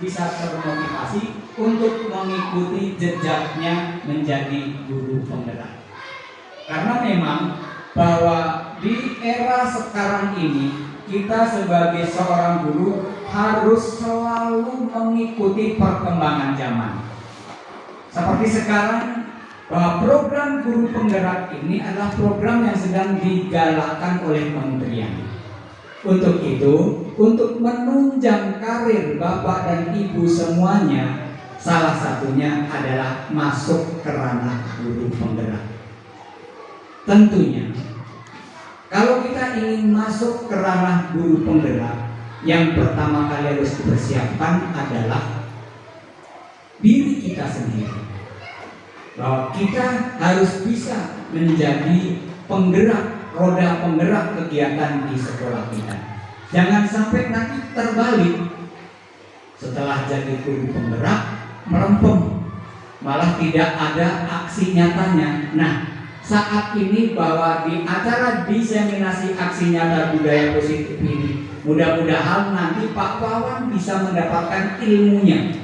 bisa termotivasi untuk mengikuti jejaknya menjadi guru penggerak. Karena memang bahwa di era sekarang ini kita sebagai seorang guru harus selalu mengikuti perkembangan zaman. Seperti sekarang, bahwa program guru penggerak ini adalah program yang sedang digalakkan oleh kementerian. Untuk itu, untuk menunjang karir Bapak dan Ibu semuanya, salah satunya adalah masuk ke ranah guru penggerak. Tentunya, kalau kita ingin masuk ke ranah guru penggerak, yang pertama kali harus dipersiapkan adalah diri kita sendiri. Bahwa kita harus bisa menjadi penggerak, roda penggerak kegiatan di sekolah kita. Jangan sampai nanti terbalik. Setelah jadi guru penggerak, merempem, malah tidak ada aksi nyatanya. Nah, saat ini bahwa di acara diseminasi aksi nyata budaya positif ini, mudah-mudahan nanti Pak Wawan bisa mendapatkan ilmunya.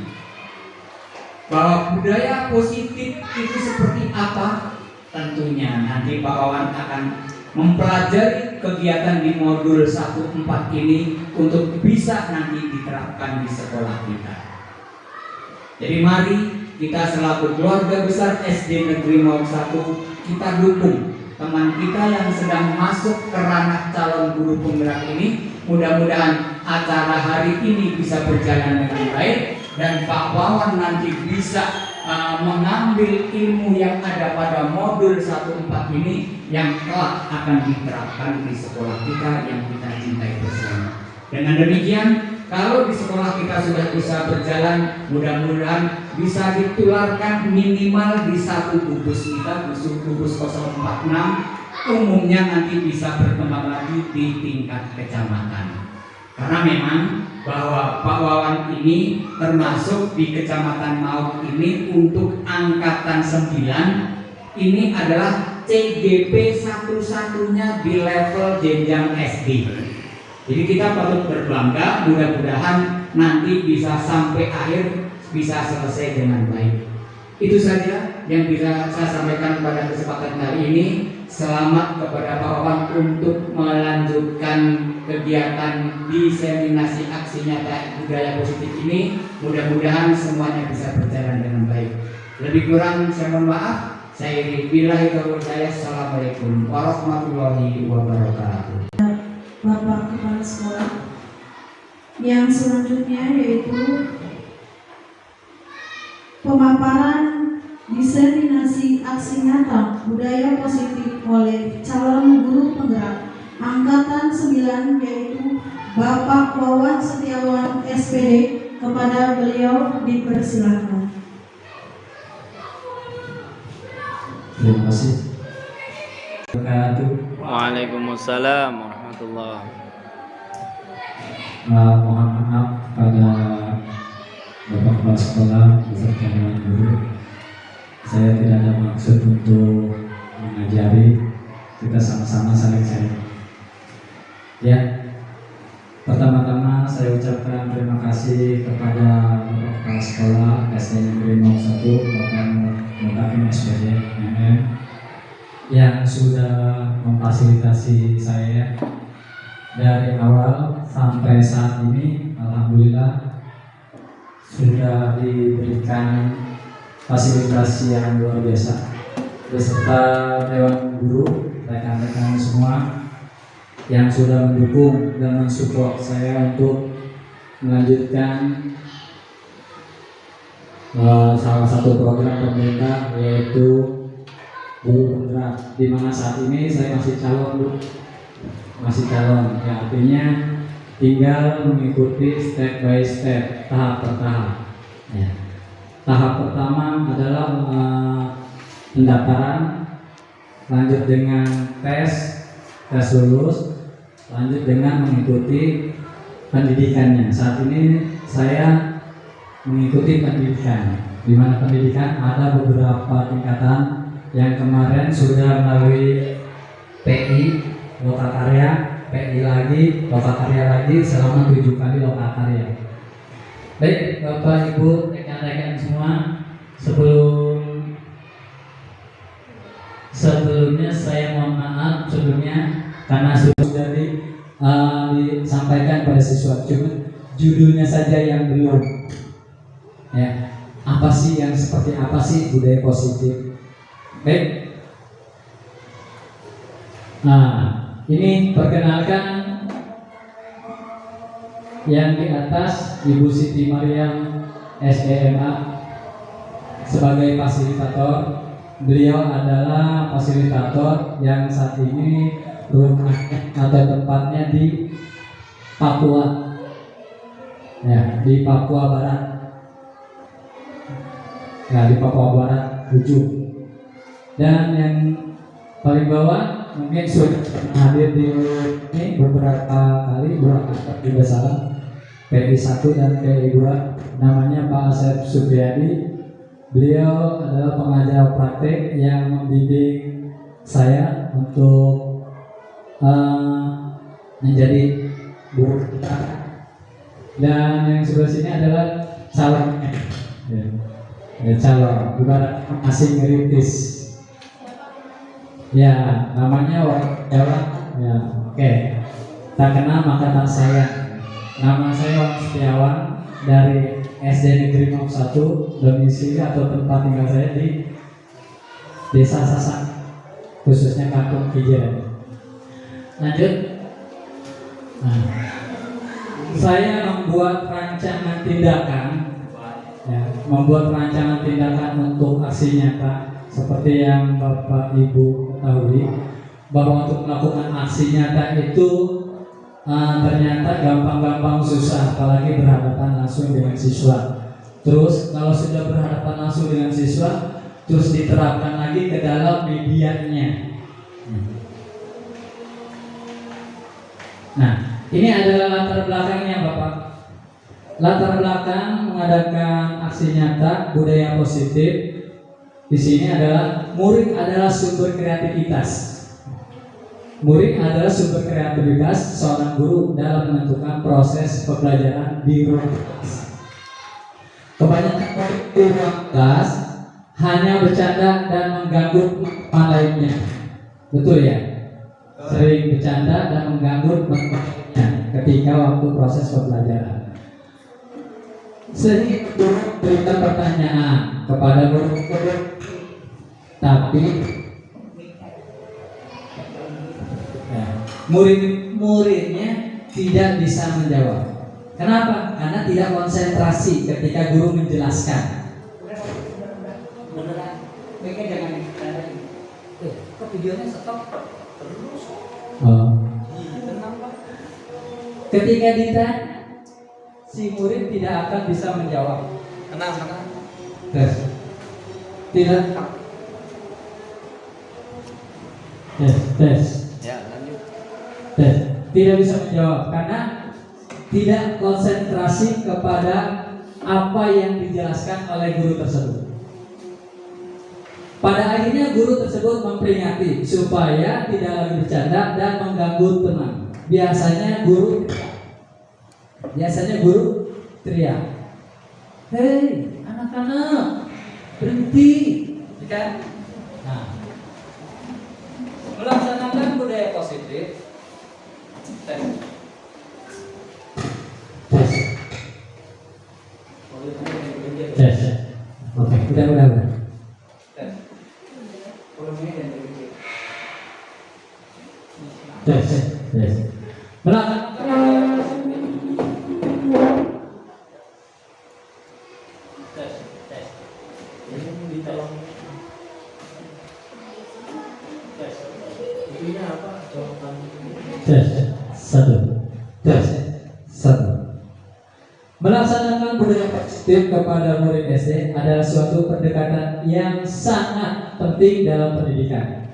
Bahwa budaya positif itu seperti apa? Tentunya nanti Pak Wawan akan mempelajari kegiatan di modul 14 ini untuk bisa nanti diterapkan di sekolah kita. Jadi mari kita selaku keluarga besar SD Negeri 01, kita dukung teman kita yang sedang masuk ke ranah calon guru penggerak ini. Mudah-mudahan acara hari ini bisa berjalan dengan baik dan Pak Wawan nanti bisa mengambil ilmu yang ada pada modul 14 ini yang kelak akan diterapkan di sekolah kita yang kita cintai bersama. Dengan demikian, kalau di sekolah kita sudah bisa berjalan, mudah-mudahan bisa ditularkan minimal di satu gugus kita, gugus 046, umumnya nanti bisa berkembang lagi di tingkat kecamatan. Karena memang bahwa Pak Wawan ini termasuk di Kecamatan Mauk ini untuk angkatan 9, ini adalah CGP satu-satunya di level jenjang SD. Jadi kita patut berbangga, mudah-mudahan nanti bisa sampai akhir bisa selesai dengan baik. Itu saja yang bisa saya sampaikan pada kesempatan kali ini. Selamat kepada Pak Wawan untuk melanjutkan kegiatan diseminasi aksi nyata budaya positif ini. Mudah-mudahan semuanya bisa berjalan dengan baik. Lebih kurang saya mohon maaf. Saya billahi taufiq hidayah. Assalamualaikum warahmatullahi wabarakatuh. Bapak Kepala Sekolah. Yang selanjutnya yaitu pemaparan diseminasi aksi nyata budaya positif oleh calon guru penggerak angkatan 9 yaitu Bapak Wawan Setiawan SPD. Kepada beliau dipersilakan. Terima kasih. Waalaikumsalam warahmatullahi. Mohon maaf pada Bapak Kepala Sekolah beserta dengan guru. Saya tidak ada maksud untuk mengajari, kita sama-sama saling sharing. Ya, pertama-tama saya ucapkan terima kasih kepada Bapak Kepala Sekolah SD Negeri 01 Bapak Mutakin SPD MM yang sudah memfasilitasi saya dari awal sampai saat ini. Alhamdulillah sudah diberikan fasilitasi yang luar biasa beserta Dewan Guru, rekan-rekan semua yang sudah mendukung dan mensupport saya untuk melanjutkan salah satu program pemerintah yaitu guru penggerak, di mana saat ini saya masih calon, ya, artinya tinggal mengikuti step by step, tahap per tahap. Ya. Tahap pertama adalah pendaftaran, lanjut dengan tes lulus, lanjut dengan mengikuti pendidikannya. Saat ini saya mengikuti pendidikan, di mana pendidikan ada beberapa tingkatan. Yang kemarin sudah melalui PI Lokakarya, PI lagi, Lokakarya lagi selama 7 kali Lokakarya. Baik, Bapak Ibu, rekan-rekan semua, sebelumnya saya mohon maaf sebelumnya karena sudah disampaikan pada siswa, cuma judulnya saja yang belum. Ya, apa sih yang seperti apa sih budaya positif? Baik. Nah, ini perkenalkan yang di atas Ibu Siti Mariam SEMA sebagai fasilitator. Beliau adalah fasilitator yang saat ini rumahnya atau tempatnya di Papua, ya, di Papua Barat, ya, di Papua Barat ujung. Dan yang paling bawah mungkin sudah hadir di ini beberapa kali, juga salah, PI 1 dan PI 2, namanya Pak Asep Supriyadi. Beliau adalah pengajar praktek yang membimbing saya untuk menjadi guru. Dan yang sebelah sini adalah calonnya, ya, calon, ibarat masih ngerintis. Ya, namanya orang Jawa. Ya, oke. Tak kenal maka tak sayang. Nama saya Wan Setiawan dari SD Negeri 01, domisili atau tempat tinggal saya di Desa Sasak, khususnya Kampung Kijen. Lanjut. Nah, saya membuat rancangan tindakan, ya, untuk aksi nyata seperti yang Bapak Ibu ketahui bahwa untuk melakukan aksi nyata itu ternyata gampang-gampang susah, apalagi berhadapan langsung dengan siswa. Terus kalau sudah berhadapan langsung dengan siswa, terus diterapkan lagi ke dalam medianya. Nah, ini adalah latar belakangnya, Bapak. Latar belakang mengadakan aksi nyata budaya positif di sini adalah murid adalah sumber kreativitas. Murid adalah sumber kreativitas seorang guru dalam menentukan proses pembelajaran di ruang kelas. Kebanyakan murid di ruang kelas hanya bercanda dan mengganggu teman lainnya. Betul ya? Sering bercanda dan mengganggu teman lainnya ketika waktu proses pembelajaran. Sehingga guru memberikan pertanyaan kepada guru-guru, tapi murid-muridnya tidak bisa menjawab. Kenapa? Karena tidak konsentrasi ketika guru menjelaskan. Beneran, mereka jangan dikatakan. Kok videonya stop terus? Tenang, Pak. Ketika ditanya, si murid tidak akan bisa menjawab. Tenang. Tes. Tidak. Tes. Ya, lanjut. Tes. Tidak bisa menjawab karena tidak konsentrasi kepada apa yang dijelaskan oleh guru tersebut. Pada akhirnya guru tersebut memperingati supaya tidak lagi bercanda dan mengganggu teman. Biasanya guru teriak, "Hei anak-anak, berhenti!" Kan? Nah, melaksanakan budaya positif. Tes. Oke, udah. Tes. Melaksanakan Satu. Melaksanakan budaya positif kepada murid SD adalah suatu pendekatan yang sangat penting dalam pendidikan.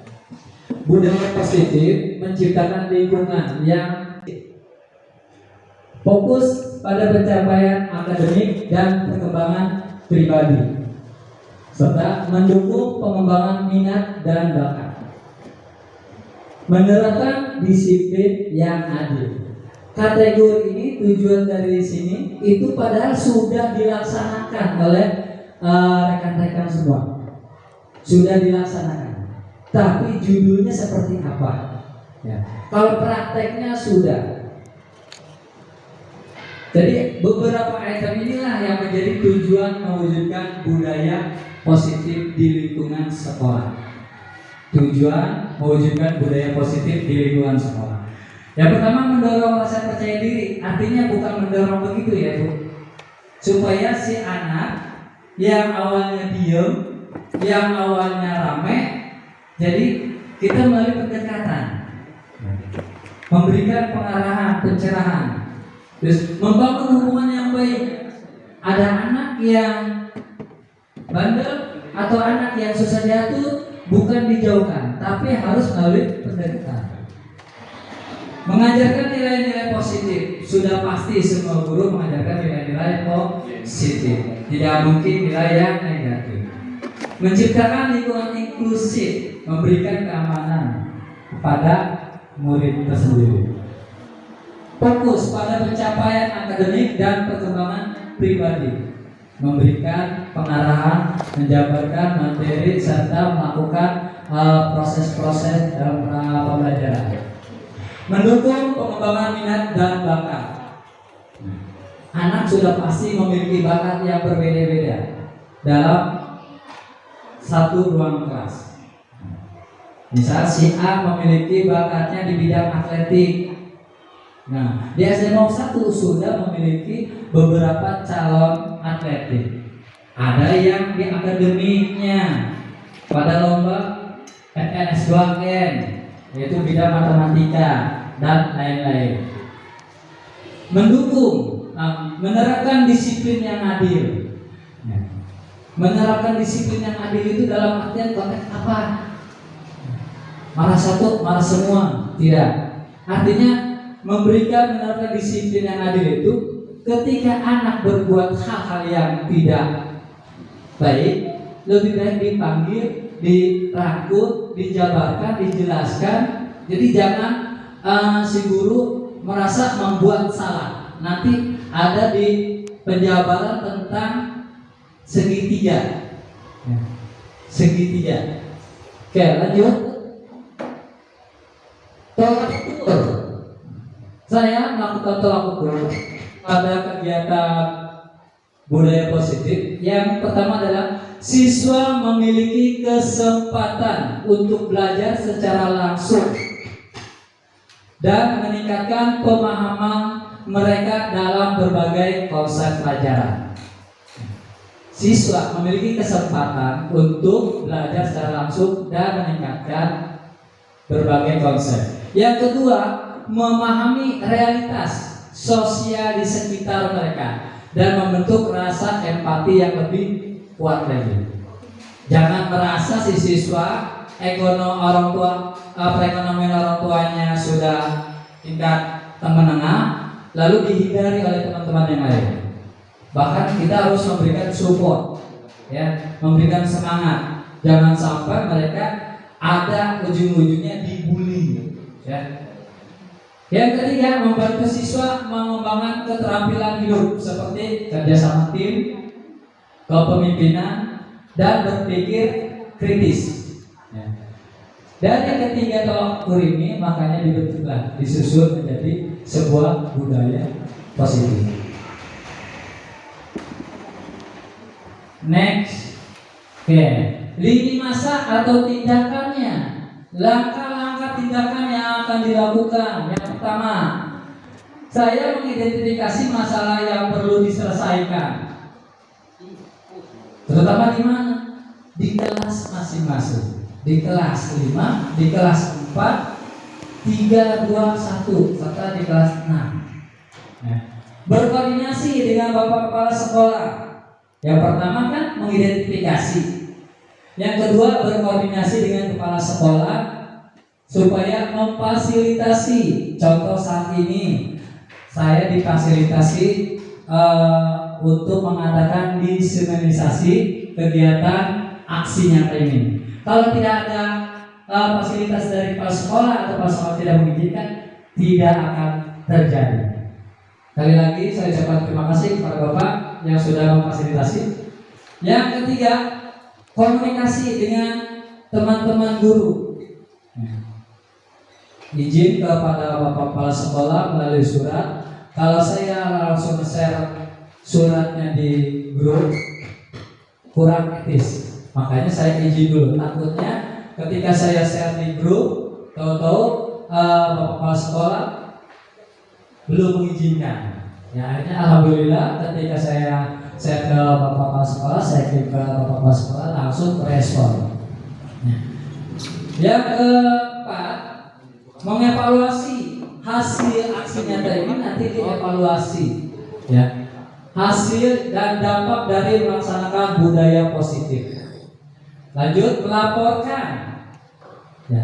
Budaya positif menciptakan lingkungan yang fokus pada pencapaian akademik dan perkembangan pribadi, serta mendukung pengembangan minat dan bakat. Menerapkan disiplin yang adil. kategori ini, tujuan dari sini itu padahal sudah dilaksanakan oleh rekan-rekan semua, sudah dilaksanakan. Tapi judulnya seperti apa? Ya. Kalau prakteknya sudah. Jadi beberapa item inilah yang menjadi tujuan mewujudkan budaya positif di lingkungan sekolah. Tujuan mewujudkan budaya positif di lingkungan sekolah. Yang pertama, mendorong rasa percaya diri. Artinya bukan mendorong begitu ya Bu, supaya si anak yang awalnya diem, yang awalnya rame, jadi kita melalui pendekatan, memberikan pengarahan, pencerahan, terus membangun hubungan yang baik. Ada anak yang bandel atau anak yang susah diatur, bukan dijauhkan, tapi harus melalui pendekatan. Mengajarkan nilai-nilai positif, sudah pasti semua guru mengajarkan nilai-nilai positif, tidak mungkin nilai yang negatif. Menciptakan lingkungan inklusif, memberikan keamanan kepada murid tersendiri. Fokus pada pencapaian akademik dan perkembangan pribadi, memberikan pengarahan, menjabarkan materi serta melakukan proses-proses dalam pembelajaran. Mendukung pengembangan minat dan bakat. Anak sudah pasti memiliki bakat yang berbeda-beda dalam satu ruang kelas. Misal si A memiliki bakatnya di bidang atletik. Nah, di SMA 1 sudah memiliki beberapa calon atletik. Ada yang di akademiknya pada lomba FNS2N, yaitu bidang matematika dan lain-lain. Mendukung, menerapkan disiplin yang adil. Menerapkan disiplin yang adil itu dalam artian konteks apa? Marah satu, marah semua? Tidak. Artinya memberikan menerapkan disiplin yang adil itu ketika anak berbuat hal-hal yang tidak baik, lebih baik dipanggil, dirangkul, dijabarkan, dijelaskan. Jadi jangan si guru merasa membuat salah. Nanti ada di penjabaran tentang segitiga. Segitiga. Oke, lanjut. Tolak ukur. Saya melakukan tolak ukur pada kegiatan budaya positif. Yang pertama adalah siswa memiliki kesempatan untuk belajar secara langsung dan meningkatkan pemahaman mereka dalam berbagai konsep pelajaran. Siswa memiliki kesempatan untuk belajar secara langsung dan meningkatkan berbagai konsep. Yang kedua, memahami realitas sosial di sekitar mereka dan membentuk rasa empati yang lebih kuat lagi. Jangan merasa si siswa perekonomian orang tuanya sudah tingkat menengah, lalu dihindari oleh teman-teman yang lain. Bahkan kita harus memberikan support, ya, memberikan semangat. Jangan sampai mereka ada ujung-ujungnya dibully, ya. Yang ketiga, membantu siswa mengembangkan keterampilan hidup seperti kerjasama tim, kepemimpinan, dan berpikir kritis. Ya. Dan yang ketiga, tolak ukur ini makanya dibentuklah, disusun menjadi sebuah budaya positif. Next, lini masa atau tindakannya, langkah-langkah tindakan yang akan dilakukan. Yang pertama, saya mengidentifikasi masalah yang perlu diselesaikan, terutama di mana? Di kelas masing-masing. Di kelas 5, di kelas 4, 3, 2, 1, serta di kelas 6. Berkoordinasi dengan Bapak Kepala Sekolah. Yang pertama kan mengidentifikasi. Yang kedua, berkoordinasi dengan kepala sekolah supaya memfasilitasi. Contoh saat ini saya difasilitasi untuk mengadakan diseminasi kegiatan aksi nyata ini. Kalau tidak ada fasilitas dari kepala sekolah atau kepala sekolah tidak mengizinkan, tidak akan terjadi. Sekali lagi saya ucapkan terima kasih kepada Bapak yang sudah memfasilitasi. Yang ketiga, komunikasi dengan teman-teman guru. Izin kepada Bapak Kepala Sekolah melalui surat. Kalau saya langsung share suratnya di grup kurang etis, makanya saya izin dulu. Takutnya ketika saya share di grup, tahu-tahu Bapak Kepala Sekolah belum mengizinkan. Ya, akhirnya alhamdulillah ketika saya ke Bapak Kepala Sekolah, saya kirim ke Bapak Kepala Sekolah langsung respon. Yang keempat, mengevaluasi hasil aksi nyata ini nanti dievaluasi, ya, hasil dan dampak dari melaksanakan budaya positif. Lanjut, melaporkan. Ya,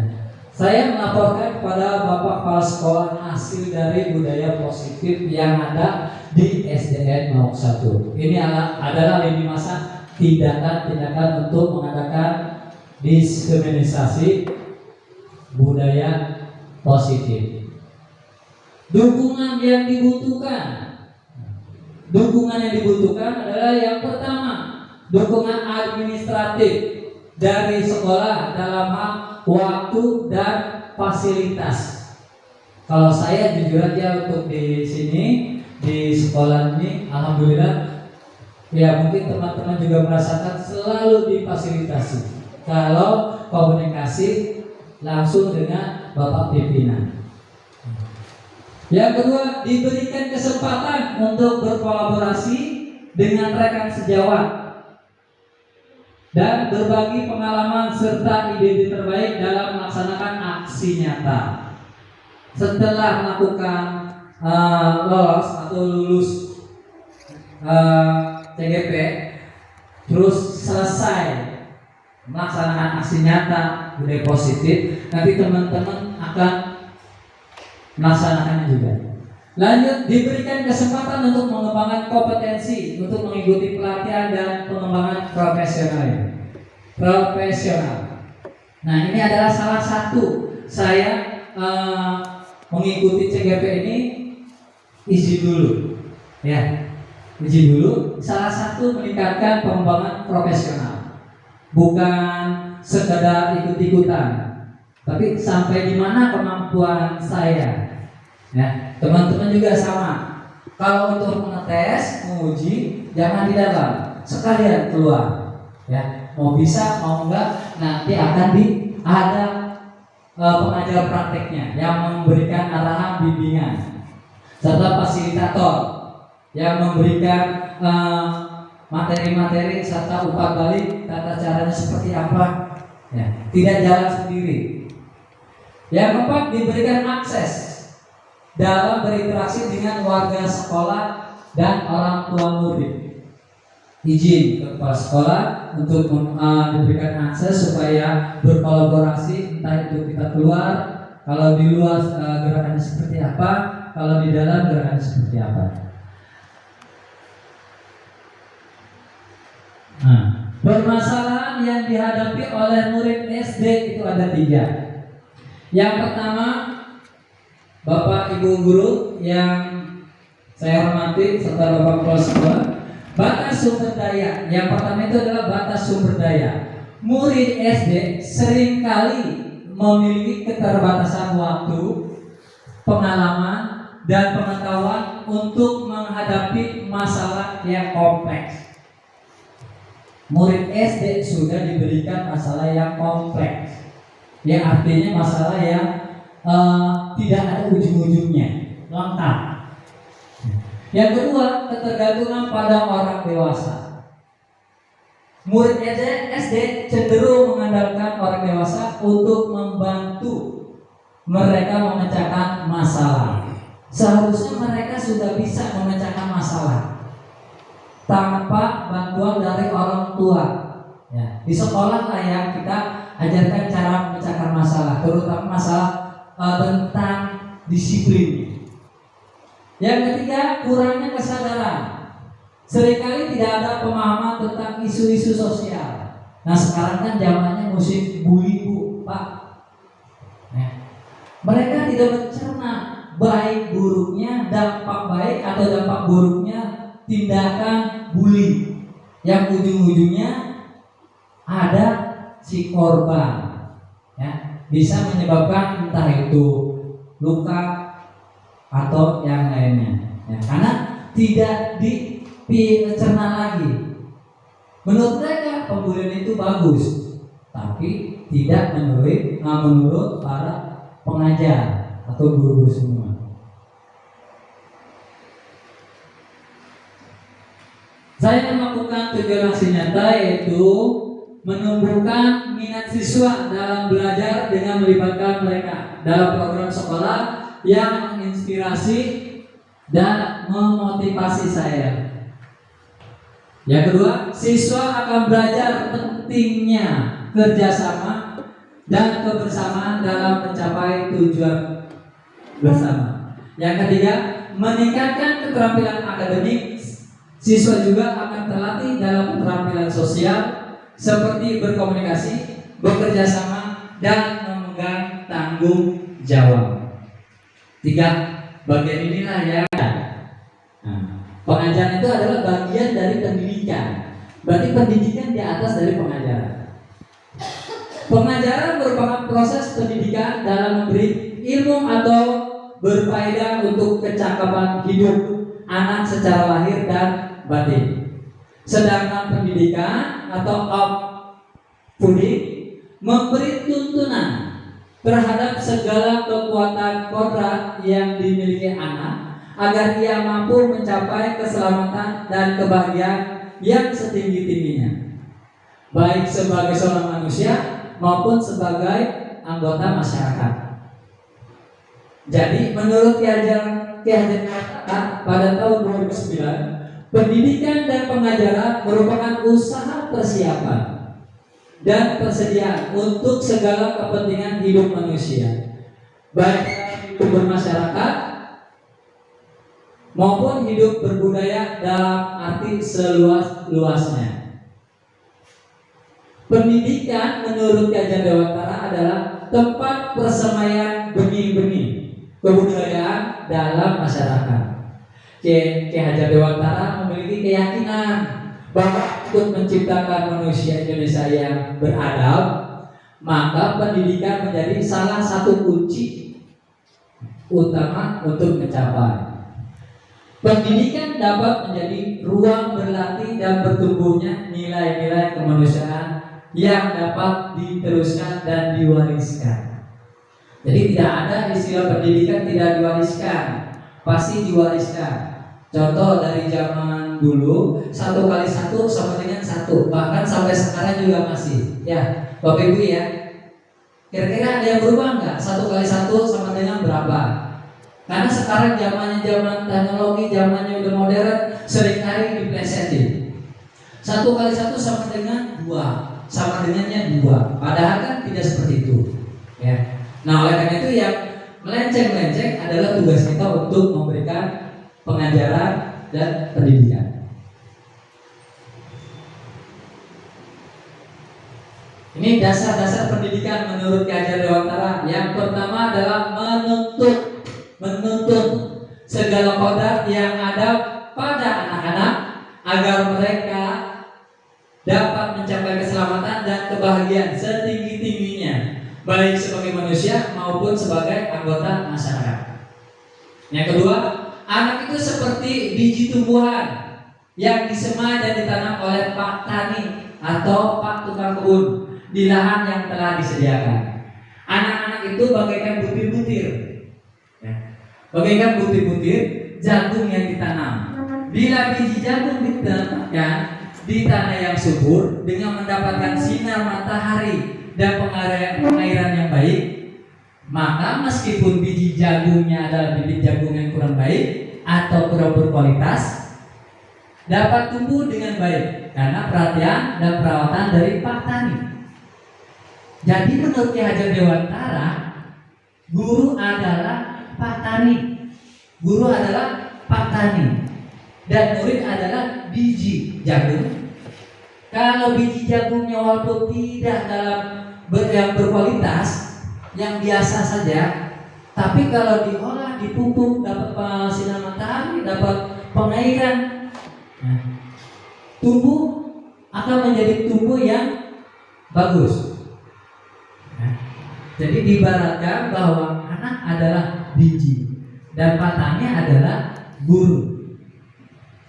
saya melaporkan kepada Bapak Kepala Sekolah hasil dari budaya positif yang ada di SDN 01. Ini adalah lini masa tindakan untuk mengadakan diskriminasi budaya positif. Dukungan yang dibutuhkan adalah yang pertama, dukungan administratif dari sekolah dalam hal waktu dan fasilitas. Kalau saya jujur aja untuk di sini di sekolah ini, alhamdulillah, ya mungkin teman-teman juga merasakan selalu difasilitasi. Kalau komunikasi langsung dengan Bapak pimpinan. Yang kedua, diberikan kesempatan untuk berkolaborasi dengan rekan sejawat dan berbagi pengalaman serta ide terbaik dalam melaksanakan aksi nyata. Setelah melakukan lolos atau lulus CGP, terus selesai melaksanakan aksi nyata budaya positif, nanti teman-teman akan melaksanakannya juga. Lanjut, diberikan kesempatan untuk mengembangkan kompetensi untuk mengikuti pelatihan dan pengembangan profesional. Nah, ini adalah salah satu saya mengikuti CGP ini izin dulu, ya, izin dulu. Salah satu meningkatkan pengembangan profesional, bukan sekedar ikut-ikutan, tapi sampai di mana kemampuan saya. Ya, teman-teman juga sama. Kalau untuk mengetes, menguji, jangan di dalam, sekalian keluar. Ya, mau bisa, mau enggak, nanti akan ada pengajar prakteknya yang memberikan arahan bimbingan, serta fasilitator yang memberikan materi-materi serta umpan balik tata caranya seperti apa. Ya, tidak jalan sendiri. Yang keempat, diberikan akses dalam berinteraksi dengan warga sekolah dan orang tua murid. Izin ke kepala sekolah untuk diberikan akses supaya berkolaborasi, entah itu kita keluar, kalau di luar gerakannya seperti apa, kalau di dalam gerakannya seperti apa. Nah, permasalahan yang dihadapi oleh murid SD itu ada 3. Yang pertama, Bapak Ibu guru yang saya hormati serta Bapak Kepala Sekolah, batas sumber daya. Yang pertama itu adalah batas sumber daya. Murid SD seringkali memiliki keterbatasan waktu, pengalaman, dan pengetahuan untuk menghadapi masalah yang kompleks. Murid SD sudah diberikan masalah yang kompleks, yang artinya masalah yang tidak ada ujung-ujungnya, lengkap. Yang kedua, ketergantungan pada orang dewasa. Murid SD cenderung mengandalkan orang dewasa untuk membantu mereka memecahkan masalah. Seharusnya mereka sudah bisa memecahkan masalah tanpa bantuan dari orang tua. Ya, di sekolah lah ya kita ajarkan cara memecahkan masalah, terutama masalah tentang disiplin. Yang ketiga, kurangnya kesadaran. Seringkali tidak ada pemahaman tentang isu-isu sosial. Nah, sekarang kan zamannya musim bully, Bu, Pak. Mereka tidak mencerna baik buruknya, dampak baik atau dampak buruknya tindakan bully yang ujung-ujungnya ada si korban, ya, bisa menyebabkan entah itu luka atau yang lainnya, ya, karena tidak dicerna lagi. Menurut mereka pembulian itu bagus, tapi tidak menurut para pengajar atau guru-guru semua. Saya melakukan tujuan aksi nyata yaitu menumbuhkan minat siswa dalam belajar dengan melibatkan mereka dalam program sekolah yang menginspirasi dan memotivasi saya. Yang kedua, siswa akan belajar pentingnya kerjasama dan kebersamaan dalam mencapai tujuan bersama. Yang ketiga, meningkatkan keterampilan akademik. Siswa juga akan terlatih dalam keterampilan sosial seperti berkomunikasi, bekerja sama, dan memegang tanggung jawab. 3. Bagian inilah yang pengajaran itu adalah bagian dari pendidikan. Berarti pendidikan di atas dari pengajaran. Pengajaran merupakan proses pendidikan dalam memberi ilmu atau berfaedah untuk kecakapan hidup anak secara lahir dan batin. Sedangkan pendidikan atau upbringing memberi tuntunan terhadap segala kekuatan kodrat yang dimiliki anak agar ia mampu mencapai keselamatan dan kebahagiaan yang setinggi-tingginya, baik sebagai seorang manusia maupun sebagai anggota masyarakat. Jadi menurut Ki Hajar pada tahun 2009, pendidikan dan pengajaran merupakan usaha persiapan dan persediaan untuk segala kepentingan hidup manusia, baik hidup bermasyarakat maupun hidup berbudaya dalam arti seluas-luasnya. Pendidikan menurut Ki Hajar Dewantara adalah tempat persemaian benih-benih kebudayaan dalam masyarakat. Ki Hajar Dewantara memiliki keyakinan bahwa untuk menciptakan manusia Indonesia yang beradab, maka pendidikan menjadi salah satu kunci utama untuk mencapai. Pendidikan dapat menjadi ruang berlatih dan bertumbuhnya nilai-nilai kemanusiaan yang dapat diteruskan dan diwariskan. Jadi tidak ada istilah pendidikan tidak diwariskan, pasti diwariskan. Contoh dari zaman dulu 1 kali 1 sama dengan 1, bahkan sampai sekarang juga masih. Ya, Bapak Ibu ya. Kira-kira ada yang berubah nggak? 1 kali 1 sama dengan berapa? Karena sekarang zamannya zaman teknologi, zamannya udah modern, seringkali diplesetin. 1 kali 1 sama dengan 2, sama dengannya 2. Padahal kan tidak seperti itu. Ya. Nah, oleh karena itu yang melenceng-melenceng adalah tugas kita untuk memberikan pengajaran dan pendidikan. Ini dasar-dasar pendidikan menurut Ki Hajar Dewantara. Yang pertama adalah menuntut segala kodrat yang ada pada anak-anak agar mereka dapat mencapai keselamatan dan kebahagiaan setinggi-tingginya, baik sebagai manusia maupun sebagai anggota masyarakat. Yang kedua, anak itu seperti biji tumbuhan yang disemai dan ditanam oleh Pak Tani atau Pak Tukang Kebun di lahan yang telah disediakan. Anak-anak itu bagaikan butir-butir, bagaikan butir-butir jagung yang ditanam. Bila biji jagung ditanamkan di tanah yang subur dengan mendapatkan sinar matahari dan pengairan yang baik, maka meskipun biji jagungnya adalah bibit jagung yang kurang baik atau kurang berkualitas, dapat tumbuh dengan baik karena perhatian dan perawatan dari Pak Tani. Jadi menurut Ki Hajar Dewantara, guru adalah Pak Tani, guru adalah Pak Tani, dan murid adalah biji jagung. Kalau biji jagungnya walaupun tidak dalam yang berkualitas, yang biasa saja, Tapi kalau diolah, dipupuk, dapat sinar matahari, dapat pengairan, nah, tumbuh akan menjadi tumbuh yang bagus. Nah, jadi diibaratkan bahwa anak adalah biji dan patangnya adalah guru.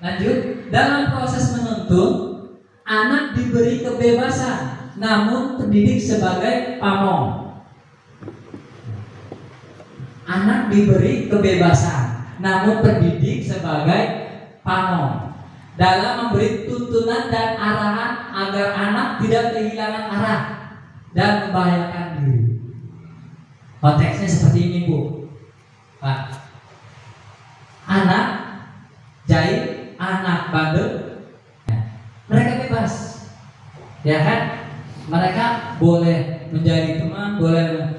Lanjut, dalam proses menuntun, anak diberi kebebasan, namun terdidik sebagai pamong. Anak diberi kebebasan, namun terdidik sebagai pamong dalam memberi tuntunan dan arahan agar anak tidak kehilangan arah dan membahayakan diri. Konteksnya seperti ini, Bu. Pak, anak jahit, anak bandel, ya, mereka bebas, ya kan? Mereka boleh menjadi teman, boleh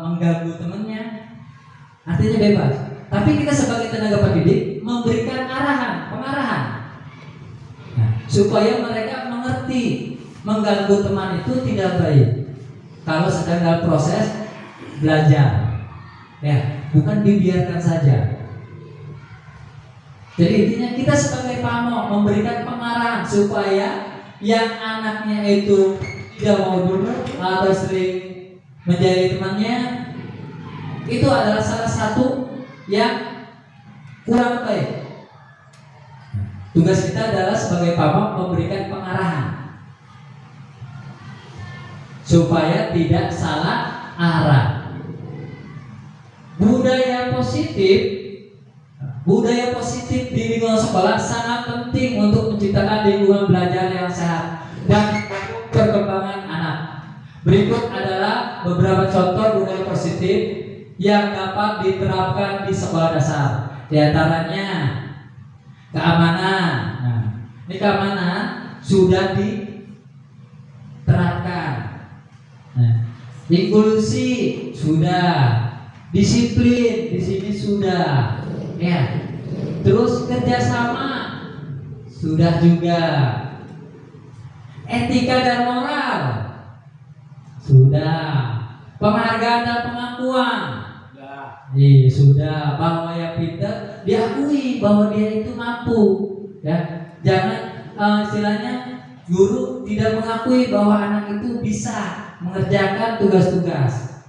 mengganggu temannya, artinya bebas. Tapi kita sebagai tenaga pendidik memberikan pengarahan, nah, supaya mereka mengerti mengganggu teman itu tidak baik kalau sedang dalam proses belajar, ya, bukan dibiarkan saja. Jadi intinya kita sebagai pamong memberikan pengarahan supaya yang anaknya itu tidak mau dulu atau sering menjadi temannya itu adalah salah satu yang kurang baik. Tugas kita adalah sebagai pamong memberikan pengarahan supaya tidak salah arah. Budaya positif di lingkungan sekolah sangat penting untuk menciptakan lingkungan belajar yang sehat dan perkembangan anak. Berikut adalah beberapa contoh budaya positif yang dapat diterapkan di sekolah dasar. Di antaranya keamanan. Nah, ini keamanan sudah diterapkan. Nah, inklusi sudah, disiplin di sini sudah, ya. Terus kerjasama sudah juga, etika dan moral sudah, penghargaan dan pengakuan sudah, bahwa yang pintar diakui bahwa dia itu mampu, ya. Jangan istilahnya guru tidak mengakui bahwa anak itu bisa mengerjakan tugas-tugas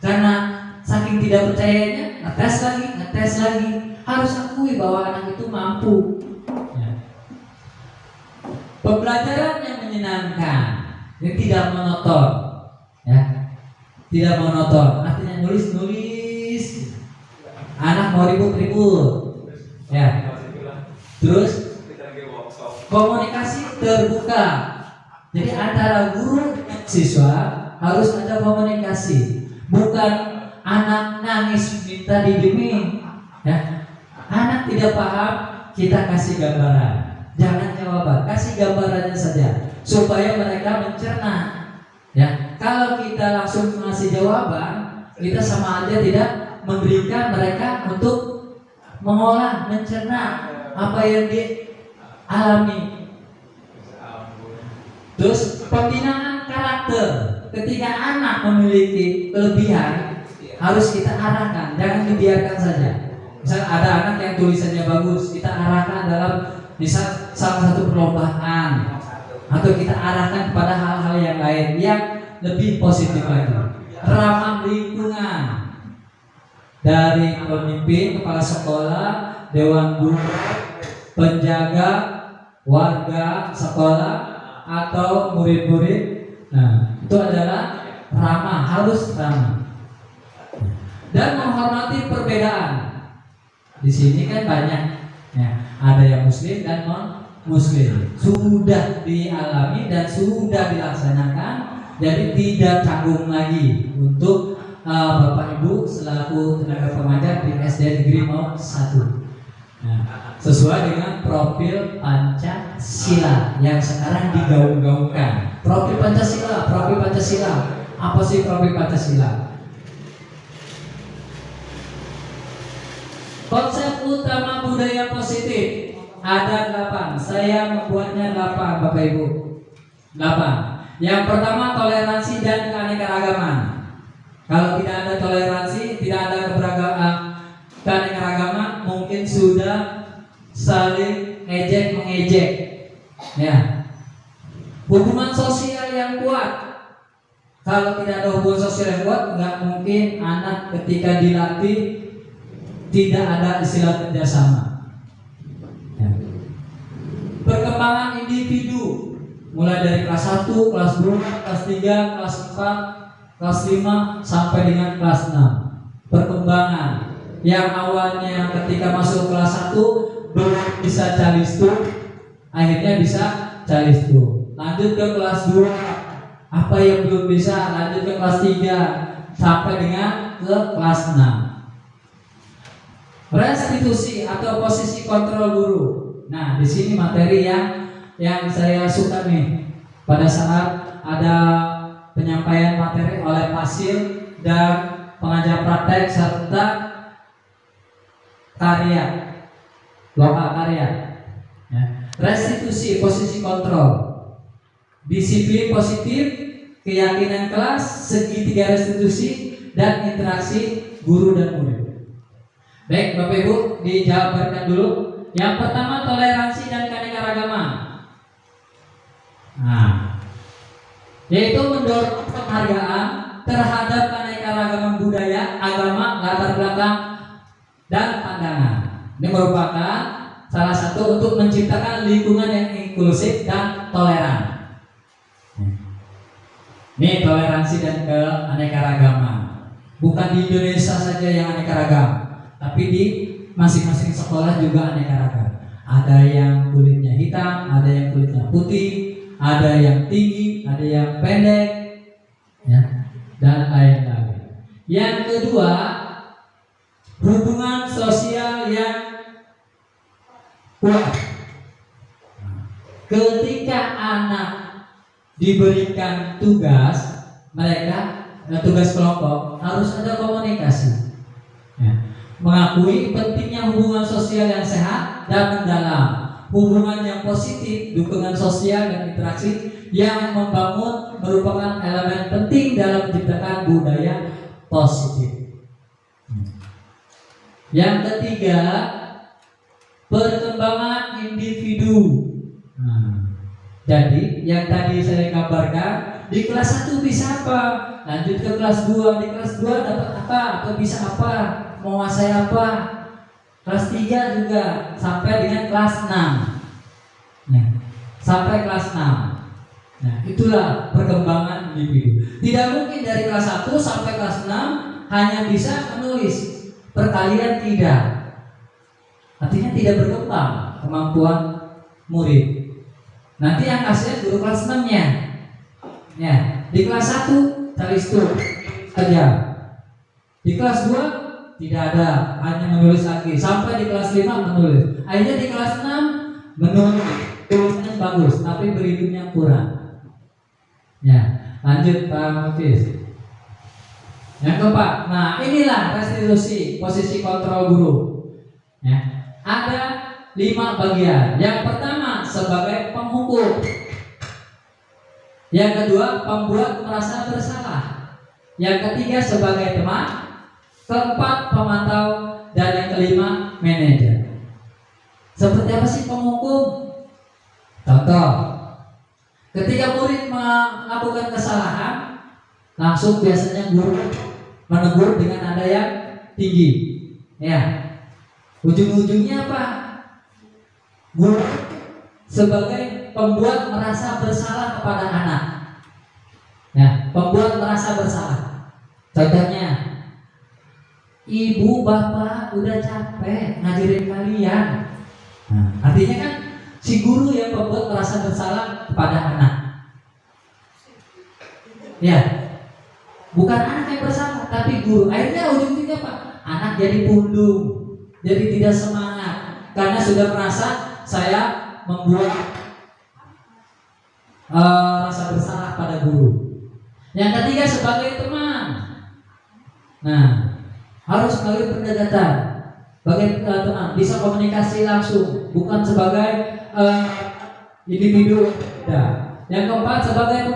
karena saking tidak percayanya, ngetes lagi, harus akui bahwa anak itu mampu, ya. Pembelajaran yang menyenangkan, yang tidak monoton, ya, tidak monoton, artinya nulis, anak mau ribut, ya. Terus komunikasi terbuka, jadi antara guru dan siswa harus ada komunikasi, bukan anak nangis minta didiemin, ya. Anak tidak paham, kita kasih gambaran, jangan jawaban, kasih gambarannya saja supaya mereka mencerna, ya. Kalau kita langsung ngasih jawaban, kita sama aja tidak memberikan mereka untuk mengolah, mencerna apa yang dialami. Terus pembinaan karakter, ketika anak memiliki kelebihan harus kita arahkan, jangan dibiarkan saja. Misal ada anak yang tulisannya bagus, kita arahkan dalam misal salah satu perlombaan, atau kita arahkan kepada hal-hal yang lain yang lebih positif lagi. Ramah lingkungan, dari pemimpin, kepala sekolah, dewan guru, penjaga, warga sekolah, atau murid-murid. Nah, itu adalah ramah, harus ramah. Dan menghormati perbedaan. Di sini kan banyak, ya, ada yang muslim dan non muslim. Sudah dialami dan sudah dilaksanakan, jadi tidak canggung lagi untuk Bapak Ibu selaku tenaga pengajar di SD Negeri 1. Nah, sesuai dengan profil Pancasila yang sekarang digaung-gaungkan. Profil Pancasila. Apa sih profil Pancasila? Konsep utama budaya positif ada 8. Saya membuatnya 8, Bapak Ibu. 8. Yang pertama, toleransi dan keanekaragaman. Kalau tidak ada toleransi, tidak ada keanekaragaman, mungkin sudah saling ejek mengejek. Ya. Hubungan sosial yang kuat. Kalau tidak ada hubungan sosial yang kuat, nggak mungkin anak ketika dilatih tidak ada istilah kerjasama. Ya. Perkembangan individu mulai dari kelas 1, kelas 2, kelas 3, kelas 4, kelas 5 sampai dengan kelas 6. Perkembangan yang awalnya ketika masuk kelas 1 belum bisa calistu, akhirnya bisa calistu. Lanjut ke kelas 2, apa yang belum bisa, lanjut ke kelas 3 sampai dengan ke kelas 6. Restitusi atau posisi kontrol guru. Nah, di sini materi yang saya suka nih. Pada saat ada penyampaian materi oleh Pasil dan pengajar praktek serta karya, lokal karya. Ya. Restitusi, posisi kontrol. Disiplin positif, keyakinan kelas, segitiga restitusi, dan interaksi guru dan murid. Baik, Bapak Ibu, dijabarkan dulu. Yang pertama, toleransi dan keanekaragaman. Nah, yaitu mendorong penghargaan terhadap keanekaragaman budaya, agama, latar belakang, dan pandangan. Ini merupakan salah satu untuk menciptakan lingkungan yang inklusif dan toleran. Ini toleransi dan keanekaragaman. Bukan di Indonesia saja yang aneka ragam, tapi di masing-masing sekolah juga aneka ragam. Ada yang kulitnya hitam, ada yang kulitnya putih, ada yang tinggi, ada yang pendek, ya, dan lain-lain. Yang kedua, hubungan sosial yang kuat. Ketika anak diberikan tugas, mereka tugas kelompok harus ada komunikasi. Ya. Mengakui pentingnya hubungan sosial yang sehat dan mendalam, hubungan yang positif, dukungan sosial dan interaksi yang membangun merupakan elemen penting dalam menciptakan budaya positif. Yang ketiga, perkembangan individu. Jadi yang tadi saya kabarkan, di kelas 1 bisa apa, lanjut ke kelas 2, di kelas 2 dapat apa atau bisa apa, menguasai apa. Kelas 3 juga sampai dengan kelas 6. Nah, sampai kelas 6. Nah, itulah perkembangan individu. Tidak mungkin dari kelas 1 sampai kelas 6 hanya bisa menulis perkalian, tidak. Artinya tidak berkembang kemampuan murid. Nanti yang kasih guru kelas 6-nya. Ya, di kelas 1 calistu saja. Di kelas 2 tidak ada, hanya menulis lagi. Sampai di kelas 5 menulis. Akhirnya di kelas 6 menulis, tulisannya bagus, tapi berhitungnya kurang. Ya, lanjut Pak Mufis. Yang keempat, nah inilah restitusi, posisi kontrol guru. Ya, ada 5 bagian. Yang pertama sebagai penghukum. Yang kedua pembuat merasa bersalah. Yang ketiga sebagai teman. Keempat pemantau, dan yang kelima manajer. Seperti apa sih penghukum? Contoh, ketika murid melakukan kesalahan, langsung biasanya guru menegur dengan nada yang tinggi. Ya, ujung-ujungnya apa? Guru sebagai pembuat merasa bersalah kepada anak. Ya, pembuat merasa bersalah. Contohnya, ibu bapak udah capek ngajarin kalian. Nah, artinya kan si guru yang pembuat merasa bersalah kepada anak. Ya, bukan anak yang bersalah, tapi guru. Akhirnya ujung-ujungnya apa? Anak jadi pundung, jadi tidak semangat karena sudah merasa saya membuat rasa bersalah pada guru. Yang ketiga sebagai teman. Nah, harus melalui pendekatan sebagai teman, bisa komunikasi langsung, bukan sebagai individu. Yang keempat sebagai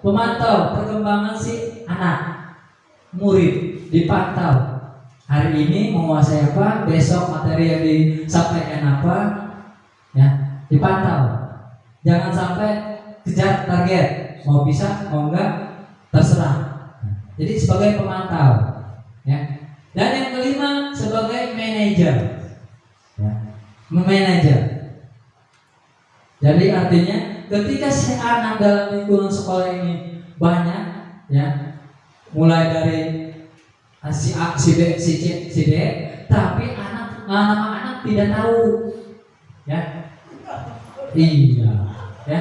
pemantau perkembangan si anak. murid dipantau. Hari ini menguasai apa, besok materi yang disampaikan apa, ya, dipantau. Jangan sampai kejar target, mau bisa mau enggak terserah. Jadi sebagai pemantau, ya. Dan yang kelima sebagai manajer, ya, memanajer. Jadi artinya ketika si anak dalam lingkungan sekolah ini banyak, ya, mulai dari si A, si B, si C, si D, tapi anak-anak tidak tahu, ya, iya, ya.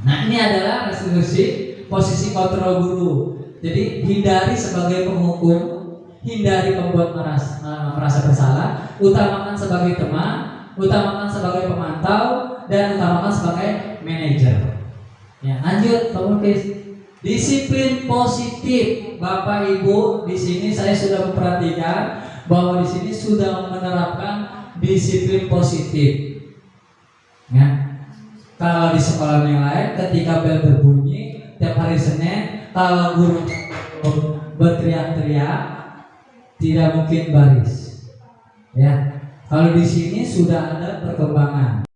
Nah, ini adalah restitusi posisi kontrol guru. Jadi hindari sebagai penghukum, hindari pembuat merasa bersalah, utamakan sebagai teman, utamakan sebagai pemantau, dan utamakan sebagai manajer. Ya, lanjut, Pak Mukis. Disiplin positif, Bapak Ibu, di sini saya sudah memperhatikan bahwa di sini sudah menerapkan disiplin positif. Ya. Kalau di sekolah yang lain, ketika bel berbunyi tiap hari Senin, kalau guru berteriak-teriak, tidak mungkin baris. Ya. Kalau di sini sudah ada perkembangan.